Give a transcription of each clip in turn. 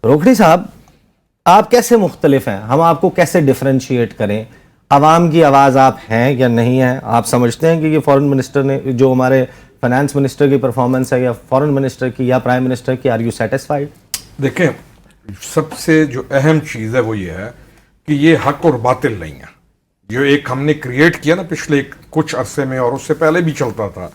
روکھڑی صاحب آپ کیسے مختلف ہیں؟ ہم آپ کو کیسے ڈفرینشیٹ کریں؟ عوام کی آواز آپ ہیں یا نہیں ہیں؟ آپ سمجھتے ہیں کہ یہ فورن منسٹر نے جو ہمارے فائنانس منسٹر کی پرفارمنس ہے یا فورن منسٹر کی یا پرائم منسٹر کی، آر یو سیٹسفائیڈ؟ دیکھیں، سب سے جو اہم چیز ہے وہ یہ ہے کہ یہ حق اور باطل نہیں ہے. جو ایک ہم نے کریٹ کیا نا پچھلے کچھ عرصے میں، اور اس سے پہلے بھی چلتا تھا،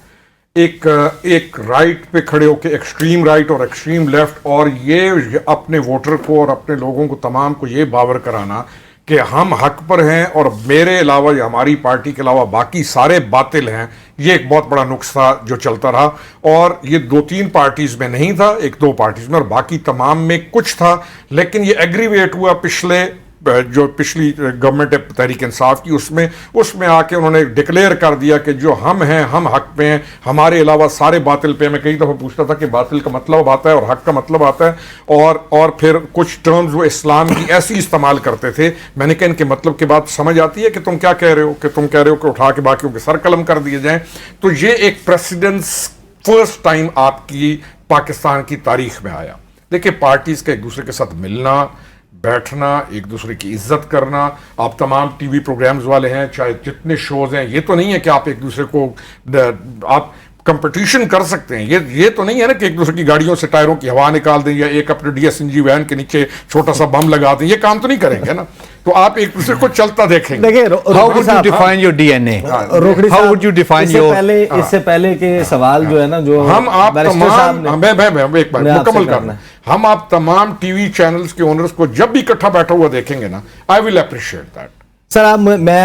ایک رائٹ پہ کھڑے ہو کے ایکسٹریم رائٹ اور ایکسٹریم لیفٹ، اور یہ اپنے ووٹر کو اور اپنے لوگوں کو تمام کو یہ باور کرانا کہ ہم حق پر ہیں اور میرے علاوہ یا ہماری پارٹی کے علاوہ باقی سارے باطل ہیں. یہ ایک بہت بڑا نقص تھا جو چلتا رہا، اور یہ 2-3 پارٹیز میں نہیں تھا، 1-2 پارٹیز میں، اور باقی تمام میں کچھ تھا. لیکن یہ ایگریویٹ ہوا پچھلی گورنمنٹ تحریک انصاف کی، اس میں آ کے انہوں نے ڈکلیئر کر دیا کہ جو ہم ہیں ہم حق پہ ہیں، ہمارے علاوہ سارے باطل پہ. میں کئی دفعہ پوچھتا تھا کہ باطل کا مطلب آتا ہے اور حق کا مطلب آتا ہے، اور پھر کچھ ٹرمز وہ اسلام کی ایسی استعمال کرتے تھے. میں نے کہا ان کے مطلب کی بات سمجھ آتی ہے کہ تم کیا کہہ رہے ہو، کہ تم کہہ رہے ہو کہ اٹھا کے باقیوں کے سر قلم کر دیے جائیں. تو یہ ایک پریسیڈنس فرسٹ ٹائم آپ کی پاکستان کی تاریخ میں آیا. دیکھیں، پارٹیز کا ایک دوسرے کے ساتھ ملنا بیٹھنا، ایک دوسرے کی عزت کرنا. آپ تمام ٹی وی پروگرامز والے ہیں، چاہے جتنے شوز ہیں، یہ تو نہیں ہے کہ آپ ایک دوسرے کو آپ کمپٹیشن کر سکتے ہیں. یہ تو نہیں ہے نا کہ ایک دوسرے کی گاڑیوں سے ٹائروں کی ہوا نکال دیں یا ایک اپنے D S N G van کے نیچے چھوٹا سا بم لگا دیں. یہ کام تو نہیں کریں گے نا. تو آپ ایک دوسرے کو چلتا دیکھیں گے. How would you define your DNA? How would you define your... اس سے پہلے کے سوال جو ہے نا، جو ہم آپ تمام ایک بار مکمل کرنا، ہم آپ تمام ٹی وی چینلز کے اونرز کو جب بھی اکٹھا بیٹھا ہوا دیکھیں گے نا، I will appreciate that. سر آپ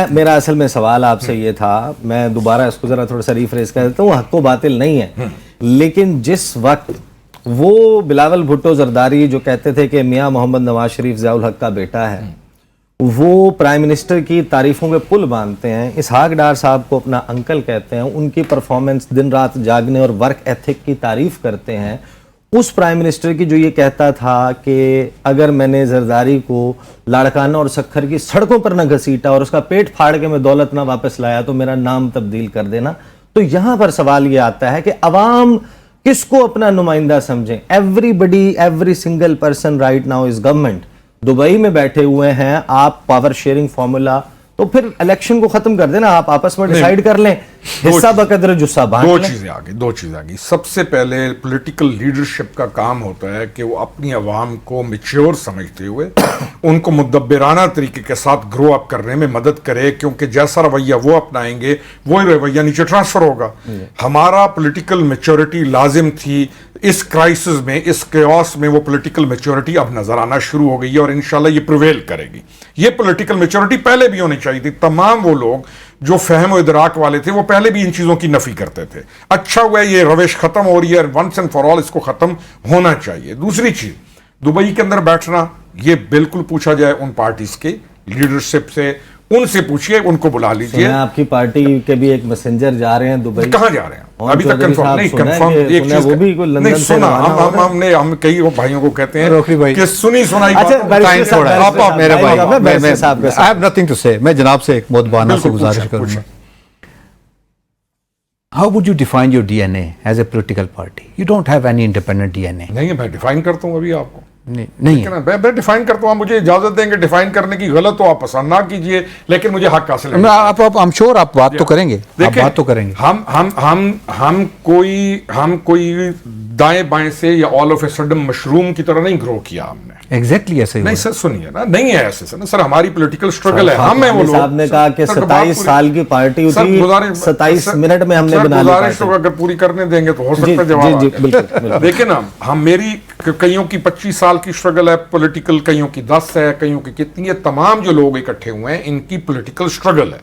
میرا اصل میں سوال آپ سے یہ تھا، میں دوبارہ اس کو ذرا تھوڑا سا ریفریز کر دیتا ہوں. حق و باطل نہیں ہے، لیکن جس وقت وہ بلاول بھٹو زرداری جو کہتے تھے کہ میاں محمد نواز شریف ضیاء الحق کا بیٹا ہے، وہ پرائم منسٹر کی تعریفوں کے پل باندھتے ہیں، اسحاق ڈار صاحب کو اپنا انکل کہتے ہیں، ان کی پرفارمنس دن رات جاگنے اور ورک ایتھک کی تعریف کرتے ہیں، اس پرائم منسٹر کی جو یہ کہتا تھا کہ اگر میں نے زرداری کو لاڑکانہ اور سکھر کی سڑکوں پر نہ گھسیٹا اور اس کا پیٹ پھاڑ کے میں دولت نہ واپس لایا تو میرا نام تبدیل کر دینا. تو یہاں پر سوال یہ آتا ہے کہ عوام کس کو اپنا نمائندہ سمجھیں؟ Every single person right now is government. Dubai میں بیٹھے ہوئے ہیں آپ، پاور شیئرنگ فارمولا، تو پھر الیکشن کو ختم کر دینا، آپ آپس میں ڈیسائیڈ کر لیں، حصہ بقدر جسہ بانٹ لیں. دو چیزیں آگئی. سب سے پہلے پولیٹیکل لیڈرشپ کا کام ہوتا ہے کہ وہ اپنی عوام کو میچور سمجھتے ہوئے ان کو مدبرانہ طریقے کے ساتھ گرو اپ کرنے میں مدد کرے، کیونکہ جیسا رویہ وہ اپنائیں گے وہی رویہ نیچے ٹرانسفر ہوگا. ہمارا پولیٹیکل میچورٹی لازم تھی اس کرائسس میں، اس کیوس میں. وہ پولیٹیکل میچورٹی اب نظر آنا شروع ہو گئی ہے اور انشاءاللہ یہ پریویل کرے گی. یہ پولیٹیکل میچورٹی پہلے بھی ہونی چاہیے تھی. تمام وہ لوگ جو فہم و ادراک والے تھے وہ پہلے بھی ان چیزوں کی نفی کرتے تھے. اچھا ہوا یہ روش ختم ہو رہی ہے، ونس اینڈ فار آل اس کو ختم ہونا چاہیے. دوسری چیز، دبئی کے اندر بیٹھنا، یہ بالکل پوچھا جائے ان پارٹیز کے لیڈرشپ سے، ان سے پوچھیے، ان کو بلا لیجیے. آپ کی پارٹی کے بھی ایک میسنجر جا رہے ہیں دبئی. کہاں جا رہے ہیں ابھی تک کنفرم نہیں. ہم کئی بھائیوں کو کہتے ہیں کہ سنی سنائی میں جناب سے ایک مدبانہ سے گزارش کروں گا. How would you define your DNA as a political party? You don't have any independent DNA. نہیں، میں ڈیفائن کرتا ہوں ابھی آپ کو. نہیں میں ڈیفائن کرتا ہوں. آپ مجھے اجازت دیں گے ڈیفائن کرنے کی، غلط تو آپ پسند نہ کیجئے، لیکن مجھے حق حاصل ہے. I'm sure آپ بات تو کریں گے. بات تو کریں گے. ہم کوئی دائیں بائیں سے یا all of a sudden mushroom کی طرح نہیں گرو کیا ہم نے. ایگزیکٹلی ایسے نہیں سر، سنیے نا، نہیں ہے ایسے سر. ہماری پولیٹیکل اسٹرگل ہے. ہم ہیں وہ لوگ. صاحب نے کہا کہ 27 سال کی پارٹی ہوتی، 27 منٹ میں ہم نے بنا لی. گزارش تو اگر پوری کرنے دیں گے تو ہو سکتا ہے جواب. دیکھیں نا، ہم میری کئیوں کی 25 سال کی اسٹرگل ہے پولیٹیکل، کئیوں کی 10 ہے، کئیوں کی کتنی ہے. تمام جو لوگ اکٹھے ہوئے ہیں ان کی پولیٹیکل اسٹرگل ہے.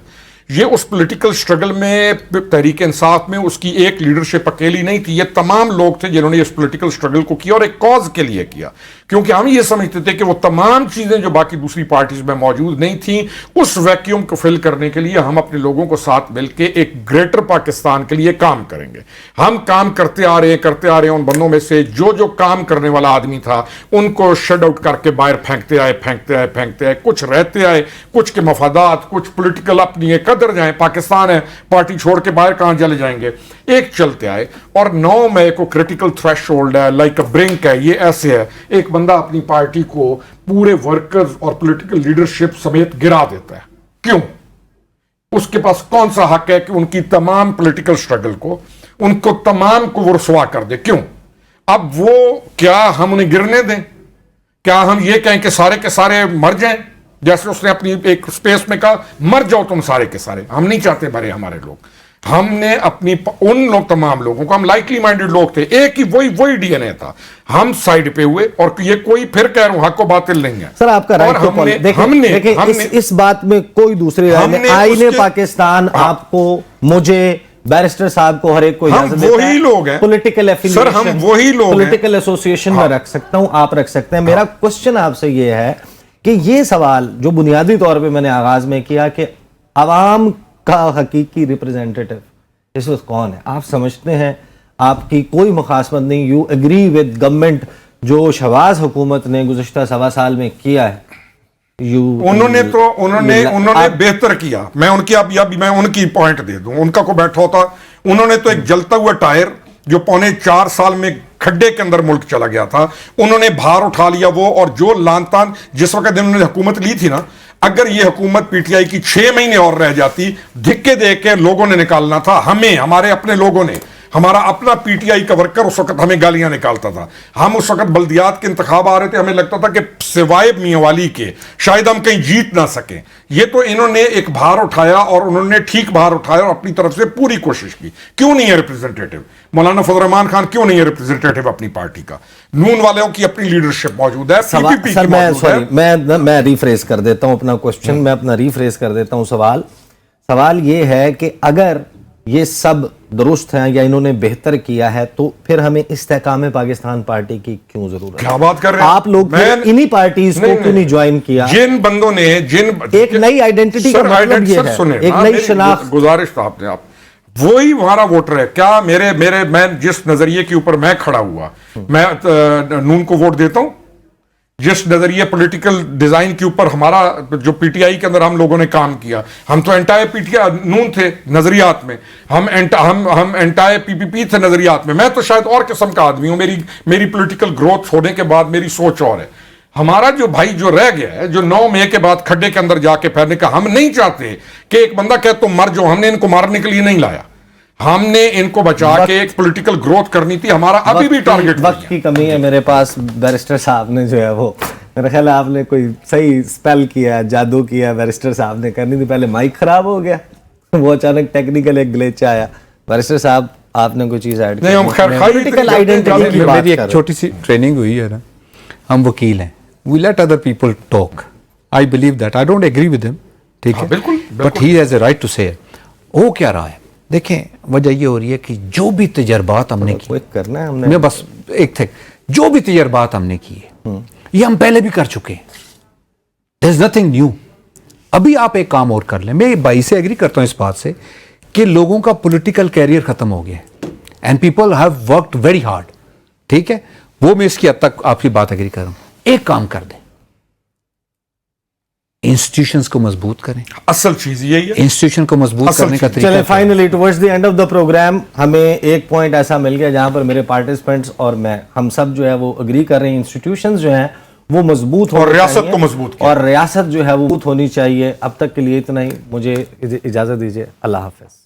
یہ اس پولیٹیکل اسٹرگل میں تحریک انصاف میں اس کی ایک لیڈرشپ اکیلی نہیں تھی، یہ تمام لوگ تھے جنہوں نے اس پولیٹیکل اسٹرگل کو کیا اور ایک کاز کے لیے کیا. کیونکہ ہم یہ سمجھتے تھے کہ وہ تمام چیزیں جو باقی دوسری پارٹیز میں موجود نہیں تھیں، اس ویکیوم کو فل کرنے کے لیے ہم اپنے لوگوں کو ساتھ مل کے ایک گریٹر پاکستان کے لیے کام کریں گے. ہم کام کرتے آ رہے ہیں. ان بندوں میں سے جو کام کرنے والا آدمی تھا ان کو شٹ آؤٹ کر کے باہر پھینکتے آئے. کچھ رہتے آئے، کچھ کے مفادات، کچھ پولیٹیکل اپنی ایک قطر جائیں, پاکستان ہے, پارٹی چھوڑ کے باہر کہاں چلے جائیں گے, ایک چلتے آئے. اور 9 مئی کو کریٹیکل تھریش ہولڈ ہے, لائک اے برنک ہے, یہ ایسے ہے, ایک بندہ اپنی پارٹی کو پورے ورکرز اور پولیٹیکل لیڈرشپ سمیت گرا دیتا ہے. کیوں؟ اس کے پاس کون سا حق ہے کہ ان کی تمام پولیٹیکل سٹرگل کو, ان کو تمام کو وہ رسوا کر دے؟ کیوں؟ اب وہ کیا ہم انہیں گرنے دیں؟ کیا ہم یہ کہیں کہ سارے کے سارے مر جائیں؟ جیسے اس نے اپنی ایک سپیس میں کہا, مر جاؤ تم سارے کے سارے. ہم نہیں چاہتے مرے ہمارے لوگ. ہم نے اپنی ان لوگ, تمام لوگوں کو, ہم لائکلی مائنڈڈ لوگ تھے, ایک ہی وہی ڈی این اے تھا, ہم سائیڈ پہ ہوئے. اور یہ کوئی, پھر کہہ رہا ہوں, حق و باطل نہیں ہے سر آپ کا رائٹ. دیکھیں اس بات میں کوئی دوسری رائے نہیں. آئین پاکستان آپ کو, مجھے, بیرسٹر صاحب کو, ہر ایک کو اجازت دیتا ہے. وہی لوگ ہیں پولیٹیکل سر, ہم وہی لوگ ہیں. پولیٹیکل ایسوسیشن میں رکھ سکتا ہوں, آپ رکھ سکتے ہیں. میرا کوشچن آپ سے یہ ہے کہ یہ سوال جو بنیادی طور پہ میں نے آغاز میں کیا کہ عوام کا حقیقی ریپرزینٹیٹو اس وقت کون ہے, آپ سمجھتے ہیں, آپ کی کوئی مخاصمت نہیں, یو اگری ود گورنمنٹ جو شہباز حکومت نے گزشتہ 1.25 سال میں کیا ہے؟ انہوں نے بہتر کیا. میں ان کی میں ان کی پوائنٹ دے دوں, ان کا کو بیٹھا ہوتا, انہوں نے تو ایک جلتا ہوا ٹائر جو 4.25 سال میں کھڈے کے اندر ملک چلا گیا تھا, انہوں نے بھار اٹھا لیا وہ. اور جو لان تان جس وقت انہوں نے حکومت لی تھی نا, اگر یہ حکومت پی ٹی آئی کی 6 مہینے اور رہ جاتی, دھکے دے کے لوگوں نے نکالنا تھا ہمیں, ہمارے اپنے لوگوں نے. ہمارا اپنا پی ٹی آئی کا ورکر اس وقت ہمیں گالیاں نکالتا تھا. ہم اس وقت بلدیات کے انتخاب آ رہے تھے, ہمیں لگتا تھا کہ سوائے میاں والی کے شاید ہم کہیں جیت نہ سکیں. یہ تو انہوں نے ایک بھار اٹھایا, اور انہوں نے ٹھیک بھار اٹھایا, اور اپنی طرف سے پوری کوشش کی. کیوں نہیں ہے ریپرزینٹیٹو مولانا فضل الرحمان خان, کیوں نہیں ہے ریپرزینٹیٹو اپنی پارٹی کا؟ نون والوں کی اپنی لیڈرشپ موجود ہے, پی پی پی کی موجود ہے. میں ریفریز کر دیتا ہوں اپنا کوشچن, میں اپنا ریفریز کر دیتا ہوں سوال یہ ہے کہ اگر یہ سب درست ہیں یا انہوں نے بہتر کیا ہے, تو پھر ہمیں استحکام پاکستان پارٹی کی کیوں ضرورت ہے؟ کیا بات کر رہے ہیں آپ لوگ انہی پارٹیز کو کیوں نہیں جوائن کیا؟ جن بندوں نے ایک نئی آئیڈینٹی کا مطلب یہ ہے, ایک نئی شناخت. گزارش تھا آپ نے, آپ وہی ہمارا ووٹر ہے. کیا میں جس نظریے کے اوپر میں کھڑا ہوا, میں نون کو ووٹ دیتا ہوں. جس نظریے پولیٹیکل ڈیزائن کے اوپر ہمارا جو پی ٹی آئی کے اندر ہم لوگوں نے کام کیا, ہم تو انٹائی پی ٹی آئی نون تھے نظریات میں, ہم انٹائی پی پی پی تھے نظریات میں. میں تو شاید اور قسم کا آدمی ہوں, میری پولیٹیکل گروتھ ہونے کے بعد میری سوچ اور ہے. ہمارا جو بھائی جو رہ گیا ہے, جو 9 مئی کے بعد کھڈے کے اندر جا کے پھیرنے کا, ہم نہیں چاہتے کہ ایک بندہ کہ تم مر جاؤ. ہم نے ان کو مارنے کے لیے نہیں لایا, ہم نے ان کو بچا کے ایک پولیٹیکل گروتھ کرنی تھی. ہمارا ابھی بھی ٹارگٹ وقت کی کمی ہے میرے پاس. بیرسٹر صاحب نے جو ہے وہ, میرا خیال ہے آپ نے کوئی صحیح سپیل کیا, جادو کیا, بیرسٹر صاحب نے کرنی تھی. پہلے مائک خراب ہو گیا, وہ اچانک ٹیکنیکل ایک گلیچ آیا. بیرسٹر صاحب آپ نے کوئی چیز ایڈ کی؟ پولیٹیکل آئیڈینٹی کی بات میری ایک چھوٹی سی ٹریننگ ہوئی ہے نا, ہم وکیل ہیں, we let other people talk. I believe that, I don't agree with him, ٹھیک ہے, بالکل, but he has a right to say. وہ کیا رہا ہے, دیکھیں وجہ یہ ہو رہی ہے کہ جو بھی تجربات ہم نے کی, کرنا ہے ہم نے, بس ایک تھے, جو بھی تجربات ہم نے کیے یہ ہم پہلے بھی کر چکے ہیں. There is nothing new. ابھی آپ ایک کام اور کر لیں. میں بھائی سے ایگری کرتا ہوں اس بات سے کہ لوگوں کا پولیٹیکل کیریئر ختم ہو گیا ہے, and people have worked very hard, ٹھیک ہے, وہ میں اس کی حد تک آپ کی بات ایگری کر رہا ہوں. ایک کام کر دیں, انسٹیٹیوشنز کو مضبوط کریں. اصل چیز یہی ہے, انسٹیٹیوشن کو مضبوط کرنے کا طریقہ. چلیں finally towards the end of the programme ہمیں ایک پوائنٹ ایسا مل گیا جہاں پر میرے پارٹیسپینٹس اور میں, ہم سب جو ہے وہ اگری کر رہے ہیں, انسٹیٹیوشنز جو ہیں وہ مضبوط اور ریاست کو مضبوط اور ریاست جو ہے وہ مضبوط ہونی چاہیے. اب تک کے لیے اتنا ہی, مجھے اجازت دیجیے. اللہ حافظ.